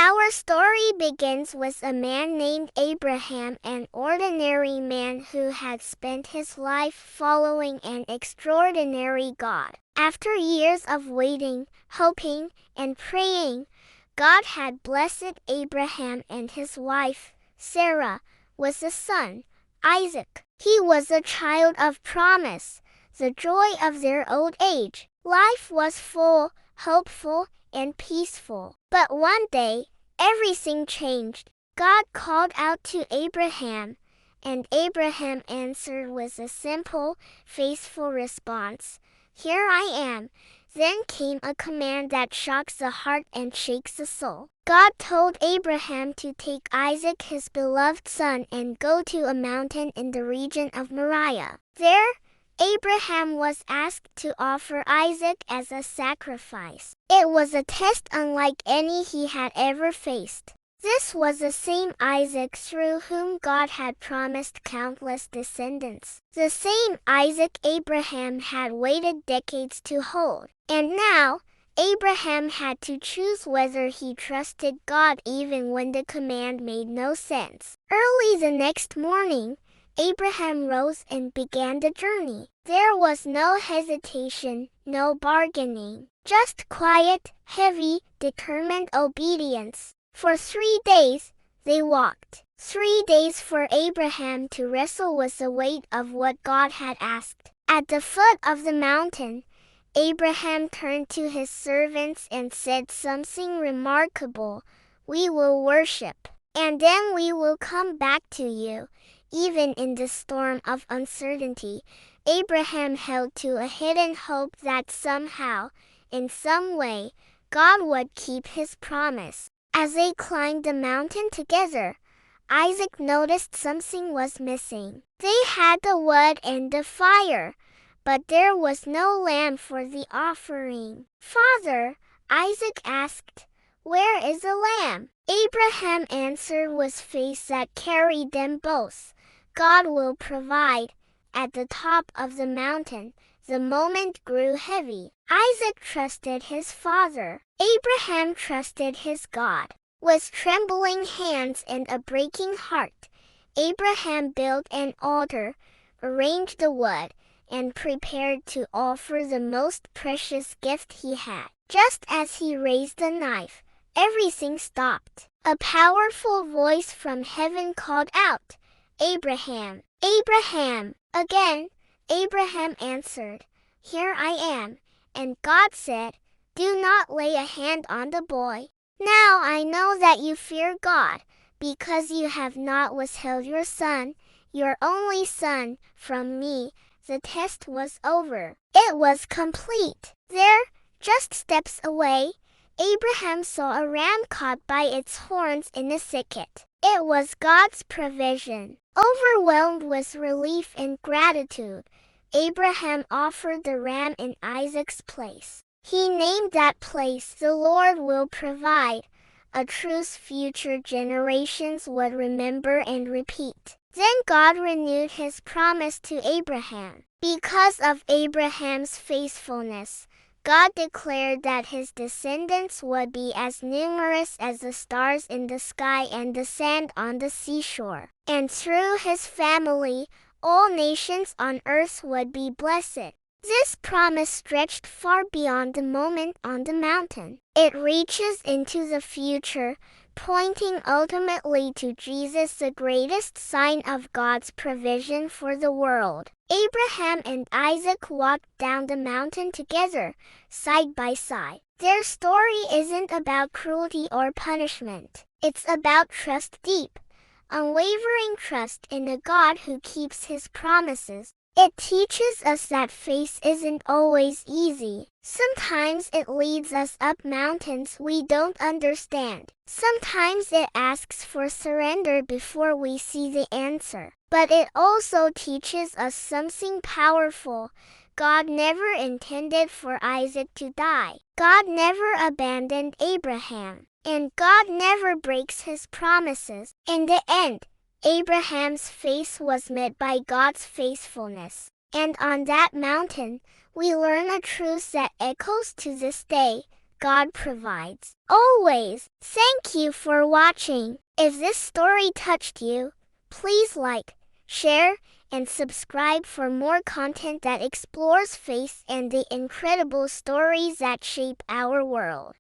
Our story begins with a man named Abraham, an ordinary man who had spent his life following an extraordinary God. After years of waiting, hoping, and praying, God had blessed Abraham and his wife, Sarah, with a son, Isaac. He was a child of promise, the joy of their old age. Life was full, hopeful, and peaceful. But one day, everything changed. God called out to Abraham, and Abraham answered with a simple, faithful response, "Here I am." Then came a command that shocks the heart and shakes the soul. God told Abraham to take Isaac, his beloved son, and go to a mountain in the region of Moriah. There, Abraham was asked to offer Isaac as a sacrifice. It was a test unlike any he had ever faced. This was the same Isaac through whom God had promised countless descendants. The same Isaac Abraham had waited decades to hold. And now, Abraham had to choose whether he trusted God even when the command made no sense. Early the next morning, Abraham rose and began the journey. There was no hesitation, no bargaining, just quiet, heavy, determined obedience. For 3 days, they walked. 3 days for Abraham to wrestle with the weight of what God had asked. At the foot of the mountain, Abraham turned to his servants and said something remarkable, "We will worship, and then we will come back to you." Even in the storm of uncertainty, Abraham held to a hidden hope that somehow, in some way, God would keep his promise. As they climbed the mountain together, Isaac noticed something was missing. They had the wood and the fire, but there was no lamb for the offering. "Father," Isaac asked, "where is the lamb?" Abraham answered with faith that carried them both, "God will provide." At the top of the mountain, the moment grew heavy. Isaac trusted his father. Abraham trusted his God. With trembling hands and a breaking heart, Abraham built an altar, arranged the wood, and prepared to offer the most precious gift he had. Just as he raised the knife, everything stopped. A powerful voice from heaven called out, "Abraham, Abraham!" Again, Abraham answered, "Here I am." And God said, "Do not lay a hand on the boy. Now I know that you fear God, because you have not withheld your son, your only son, from me." The test was over. It was complete. There, just steps away, Abraham saw a ram caught by its horns in a thicket. It was God's provision. Overwhelmed with relief and gratitude, Abraham offered the ram in Isaac's place. He named that place, "The Lord Will Provide," a truth future generations would remember and repeat. Then God renewed his promise to Abraham. Because of Abraham's faithfulness, God declared that his descendants would be as numerous as the stars in the sky and the sand on the seashore. And through his family, all nations on earth would be blessed. This promise stretched far beyond the moment on the mountain. It reaches into the future, pointing ultimately to Jesus, the greatest sign of God's provision for the world. Abraham and Isaac walked down the mountain together, side by side. Their story isn't about cruelty or punishment. It's about trust, deep, unwavering trust in a God who keeps his promises. It teaches us that faith isn't always easy. Sometimes it leads us up mountains we don't understand. Sometimes it asks for surrender before we see the answer. But it also teaches us something powerful. God never intended for Isaac to die. God never abandoned Abraham. And God never breaks his promises. In the end, Abraham's faith was met by God's faithfulness. And on that mountain, we learn a truth that echoes to this day. God provides. Always. Thank you for watching. If this story touched you, please like, share, and subscribe for more content that explores faith and the incredible stories that shape our world.